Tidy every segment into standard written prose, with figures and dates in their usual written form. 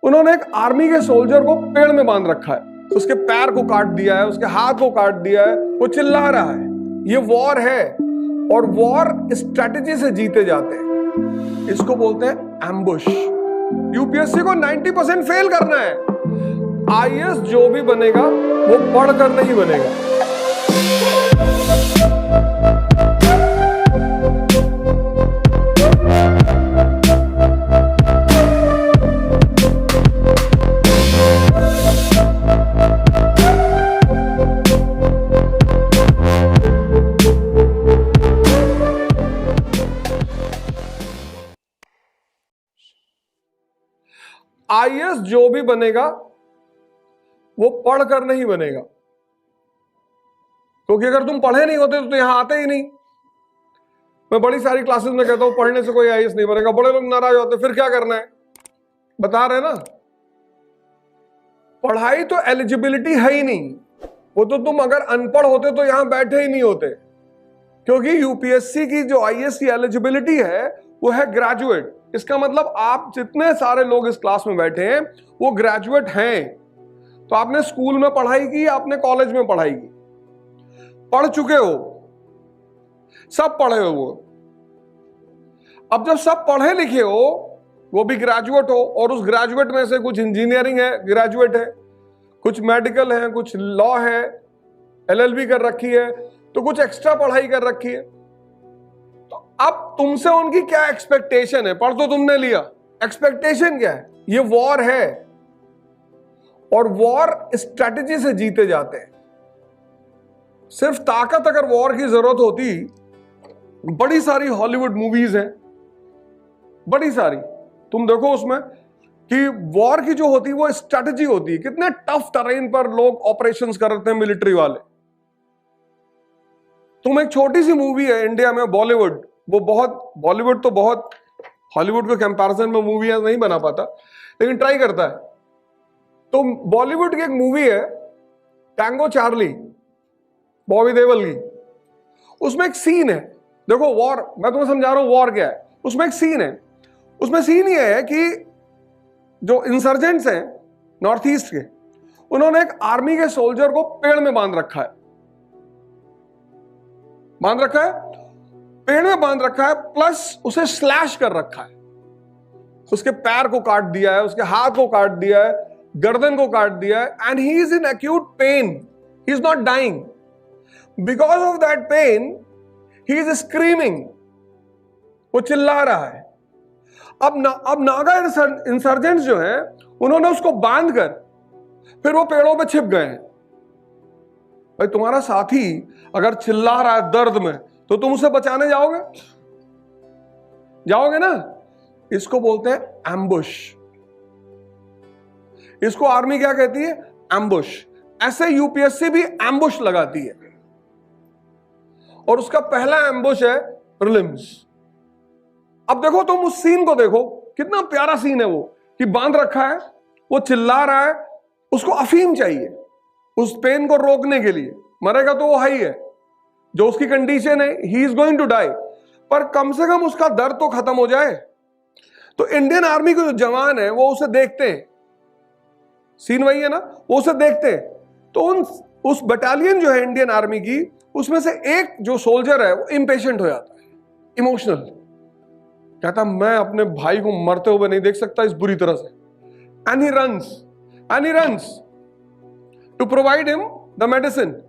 उन्होंने एक आर्मी के सोल्जर को पेड़ में बांध रखा है, उसके पैर को काट दिया है, उसके हाथ को काट दिया है, वो चिल्ला रहा है। ये वॉर है और वॉर स्ट्रेटेजी से जीते जाते हैं। इसको बोलते हैं एम्बुश। यूपीएससी को 90% फेल करना है। आईएएस जो भी बनेगा वो पढ़कर नहीं बनेगा। आईएएस जो भी बनेगा वो पढ़कर नहीं बनेगा, क्योंकि अगर तुम पढ़े नहीं होते तो यहां आते ही नहीं। मैं बड़ी सारी क्लासेस में कहता हूं पढ़ने से कोई आईएएस नहीं बनेगा। बड़े लोग नाराज होते, फिर क्या करना है? बता रहे ना, पढ़ाई तो एलिजिबिलिटी है ही नहीं। वो तो तुम अगर अनपढ़ होते तो यहां बैठे ही नहीं होते, क्योंकि यूपीएससी की जो आईएएस की एलिजिबिलिटी है वो है ग्रेजुएट। इसका मतलब आप जितने सारे लोग इस क्लास में बैठे हैं वो ग्रेजुएट हैं। तो आपने स्कूल में पढ़ाई की, आपने कॉलेज में पढ़ाई की, पढ़ चुके हो, सब पढ़े हो वो। अब जब सब पढ़े लिखे हो, वो भी ग्रेजुएट हो, और उस ग्रेजुएट में से कुछ इंजीनियरिंग है ग्रेजुएट है, कुछ मेडिकल है, कुछ लॉ है, एलएलबी कर रखी है, तो कुछ एक्स्ट्रा पढ़ाई कर रखी है। तो अब तुमसे उनकी क्या एक्सपेक्टेशन है? पढ़ तो तुमने लिया, एक्सपेक्टेशन क्या है? ये वॉर है और वॉर स्ट्रेटेजी से जीते जाते हैं। सिर्फ ताकत अगर वॉर की जरूरत होती, बड़ी सारी हॉलीवुड मूवीज हैं, बड़ी सारी, तुम देखो उसमें कि वॉर की जो होती है वो स्ट्रेटेजी होती है। कितने टफ टरेन पर लोग ऑपरेशंस करते हैं मिलिट्री वाले। तुम एक छोटी सी मूवी है इंडिया में, बॉलीवुड, वो बहुत, बॉलीवुड तो बहुत हॉलीवुड के कंपैरिजन में मूवियां नहीं बना पाता, लेकिन ट्राई करता है। तो बॉलीवुड की एक मूवी है टैंगो चार्ली, बॉबी देओल की। उसमें एक सीन है, देखो वॉर, मैं तुम्हें समझा रहा हूं वॉर क्या है। उसमें एक सीन है, उसमें सीन ये है कि जो इंसर्जेंट्स हैं नॉर्थ ईस्ट के, उन्होंने एक आर्मी के सोल्जर को पेड़ में बांध रखा है, बांध रखा है, पेड़ में बांध रखा है, प्लस उसे स्लैश कर रखा है। उसके पैर को काट दिया है, उसके हाथ को काट दिया है, गर्दन को काट दिया है, and he is in acute pain, he is not dying. Because of that pain he is screaming, वो चिल्ला रहा है। अब नागा इंसर्जेंट्स जो हैं, उन्होंने उसको बांधकर फिर वो पेड़ों पे छिप गए हैं। भाई तुम्हारा साथी अगर चिल्ला रहा है दर्द में, तो तुम उसे बचाने जाओगे? जाओगे ना? इसको बोलते हैं एम्बुश। इसको आर्मी क्या कहती है? एम्बुश। ऐसे यूपीएससी भी एम्बुश लगाती है, और उसका पहला एम्बुश है प्रीलिम्स। अब देखो, तुम उस सीन को देखो, कितना प्यारा सीन है वो, कि बांध रखा है, वो चिल्ला रहा है, उसको अफीम चाहिए उस पेन को रोकने के लिए। मरेगा तो वो हाई है, जो उसकी कंडीशन है, he is going to die, पर कम से कम उसका दर्द तो खत्म हो जाए। तो इंडियन आर्मी के जो जवान है वो उसे देखते हैं, सीन वही है ना, वो उसे देखते हैं। तो उस बटालियन जो है इंडियन आर्मी की, उसमें से एक जो सोल्जर है वो इम्पेशेंट हो जाता है, इमोशनल, कहता मैं अपने भाई को मरते हुए नहीं देख सकता इस बुरी तरह से। And he runs to provide him the medicine.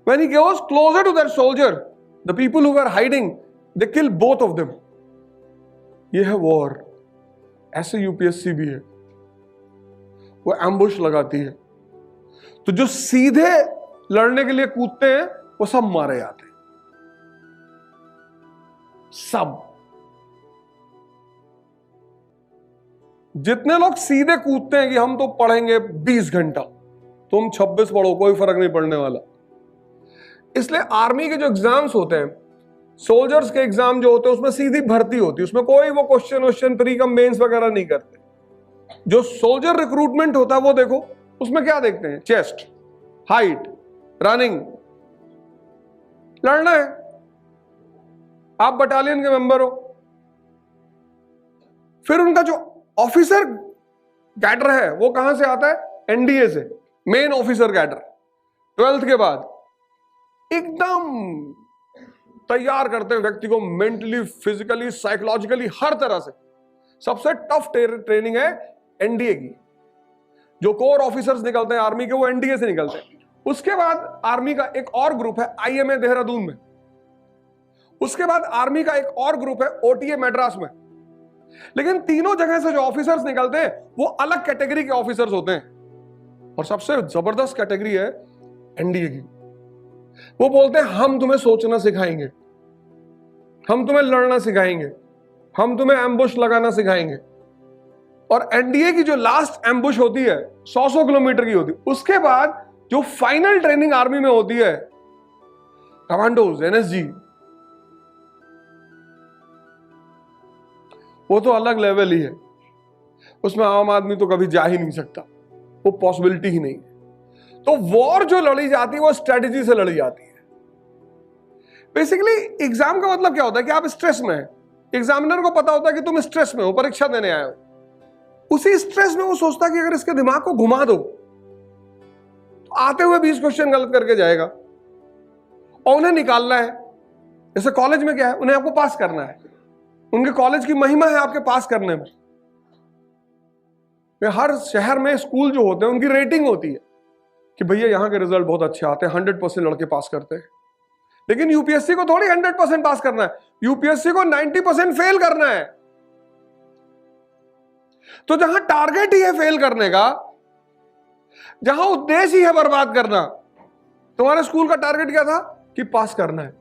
When he goes closer to that soldier, the people who were hiding, they kill both of them. ये है वॉर। ऐसे यूपीएससी भी है, वो एम्बुश लगाती है। तो जो सीधे लड़ने के लिए कूदते हैं वो सब मारे जाते हैं, सब। जितने लोग सीधे कूदते हैं कि हम तो पढ़ेंगे 20 घंटा, तुम 26 पढ़ो, कोई फर्क नहीं पड़ने वाला। इसलिए आर्मी के जो एग्जाम्स होते हैं, सोल्जर्स के एग्जाम जो होते हैं, उसमें सीधी भर्ती होती है, उसमें कोई वो क्वेश्चन प्री कम मेंस वगैरह नहीं करते। जो सोल्जर रिक्रूटमेंट होता है वो देखो, उसमें क्या देखते हैं? चेस्ट, हाइट, रनिंग, लड़ना है। आप बटालियन के मेंबर हो, फिर उनका जो ऑफिसर कैडर है वो कहां से आता है? एनडीए से, मेन ऑफिसर कैडर। 12th के बाद एकदम तैयार करते हैं व्यक्ति को, मेंटली, फिजिकली, साइकोलॉजिकली, हर तरह से। सबसे टफ ट्रेनिंग है एनडीए की। जो कोर ऑफिसर्स निकलते हैं आर्मी के वो एनडीए से निकलते हैं। उसके बाद आर्मी का एक और ग्रुप है आईएमए देहरादून में। उसके बाद आर्मी का एक और ग्रुप है ओटीए मद्रास में। लेकिन तीनों जगह से जो ऑफिसर्स निकलते हैं वो अलग कैटेगरी के ऑफिसर्स होते हैं। और सबसे जबरदस्त कैटेगरी है एनडीए की। वो बोलते हैं हम तुम्हें सोचना सिखाएंगे, हम तुम्हें लड़ना सिखाएंगे, हम तुम्हें एम्बुश लगाना सिखाएंगे। और एनडीए की जो लास्ट एम्बुश होती है 100 किलोमीटर की होती है। उसके बाद जो फाइनल ट्रेनिंग आर्मी में होती है, कमांडोज, एनएसजी, वो तो अलग लेवल ही है। उसमें आम आदमी तो कभी जा ही नहीं सकता, वो पॉसिबिलिटी ही नहीं है। तो वॉर जो लड़ी जाती है वो स्ट्रेटेजी से लड़ी जाती है। बेसिकली एग्जाम का मतलब क्या होता है कि आप स्ट्रेस में हैं। एग्जामिनर को पता होता है कि तुम स्ट्रेस में हो, परीक्षा देने आए हो। उसी स्ट्रेस में वो सोचता है कि अगर इसके दिमाग को घुमा दो तो आते हुए 20 क्वेश्चन गलत करके जाएगा और उन्हें निकालना है। जैसे कॉलेज में क्या है, उन्हें आपको पास करना है। उनके कॉलेज की महिमा है आपके पास करने में। हर शहर में स्कूल जो होते हैं उनकी रेटिंग होती है कि भैया यहां के रिजल्ट बहुत अच्छे आते हैं, 100% लड़के पास करते हैं। लेकिन यूपीएससी को थोड़ी 100% पास करना है, यूपीएससी को 90% फेल करना है। तो जहां टारगेट ही है फेल करने का, जहां उद्देश्य ही है बर्बाद करना, तुम्हारे स्कूल का टारगेट क्या था कि पास करना है,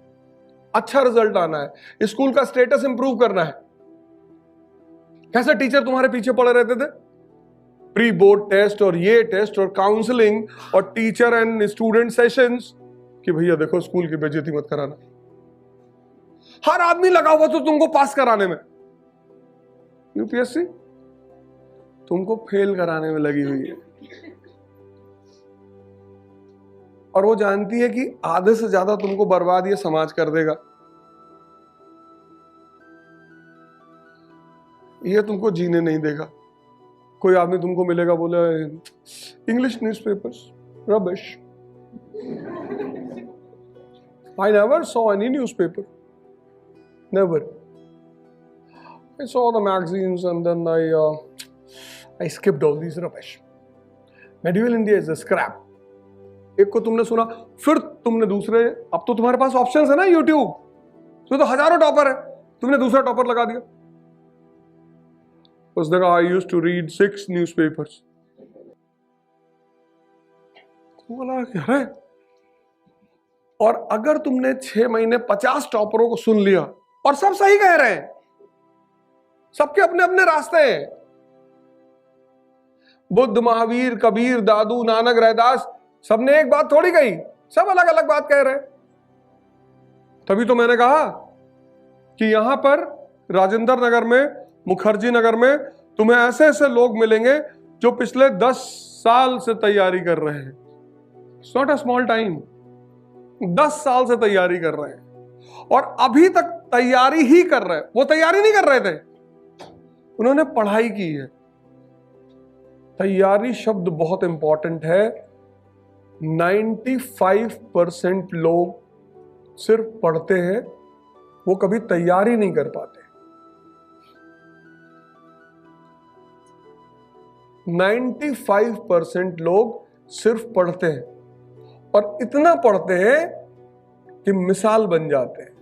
अच्छा रिजल्ट आना है, स्कूल का स्टेटस इंप्रूव करना है। कैसे टीचर तुम्हारे पीछे पड़े रहते थे, प्री बोर्ड टेस्ट और ये टेस्ट और काउंसलिंग और टीचर एंड स्टूडेंट सेशंस कि भैया देखो स्कूल की बेइज्जती मत कराना। हर आदमी लगा हुआ तो तुमको पास कराने में। यूपीएससी तुमको फेल कराने में लगी हुई है। और वो जानती है कि आधे से ज्यादा तुमको बर्बाद ये समाज कर देगा। ये तुमको जीने नहीं देगा। कोई आदमी तुमको मिलेगा, बोले English newspapers rubbish, I never saw any newspaper, never. I saw the magazines and then I skipped all these rubbish. Medieval India is a scrap. एक को तुमने सुना, फिर तुमने दूसरे, अब तो तुम्हारे पास ऑप्शंस है ना यूट्यूब, तो हजारों टॉपर है, तुमने दूसरा टॉपर लगा दिया। उस जगह I used to read 6 newspapers. बोला है। और अगर तुमने 6 महीने 50 टॉपरों को सुन लिया और सब सही कह रहे हैं, सबके अपने अपने रास्ते हैं, बुद्ध, महावीर, कबीर, दादू, नानक, रैदास, सबने एक बात थोड़ी कही, सब अलग अलग बात कह रहे हैं। तभी तो मैंने कहा कि यहां पर राजेंद्र नगर में, मुखर्जी नगर में तुम्हें ऐसे ऐसे लोग मिलेंगे जो पिछले 10 साल से तैयारी कर रहे हैं। It's not a small time. 10 साल से तैयारी कर रहे हैं और अभी तक तैयारी ही कर रहे हैं। वो तैयारी नहीं कर रहे थे, उन्होंने पढ़ाई की है। तैयारी शब्द बहुत इंपॉर्टेंट है। 95% लोग सिर्फ पढ़ते हैं, वो कभी तैयारी नहीं कर पाते। 95% लोग सिर्फ पढ़ते हैं और इतना पढ़ते हैं कि मिसाल बन जाते हैं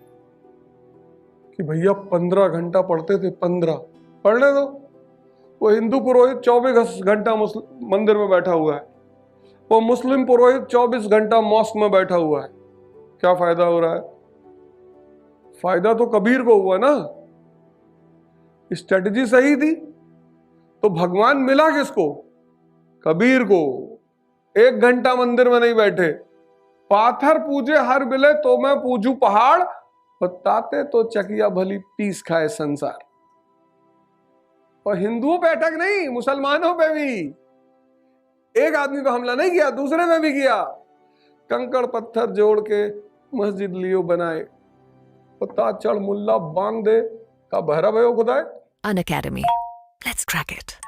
कि भैया 15 घंटा पढ़ते थे, 15 पढ़ने दो। वो हिंदू पुरोहित 24 घंटा मंदिर में बैठा हुआ है, वो मुस्लिम पुरोहित 24 घंटा मॉस्क में बैठा हुआ है। क्या फायदा हो रहा है? फायदा तो कबीर को हुआ ना। स्ट्रेटजी सही थी तो भगवान मिला किसको? कबीर को। 1 घंटा मंदिर में नहीं बैठे, पाथर पूजे हर मिले तो मैं पूजू पहाड़, बताते तो चकिया भली पीस खाए संसार। और हिंदुओं पे अटैक नहीं, मुसलमानों पे भी। एक आदमी पे हमला नहीं किया, दूसरे में भी किया। कंकड़ पत्थर जोड़ के मस्जिद लियो बनाए, पता चढ़ मुल्ला बांग दे का बहरा भयो खुदाए। Unacademy. Let's crack it.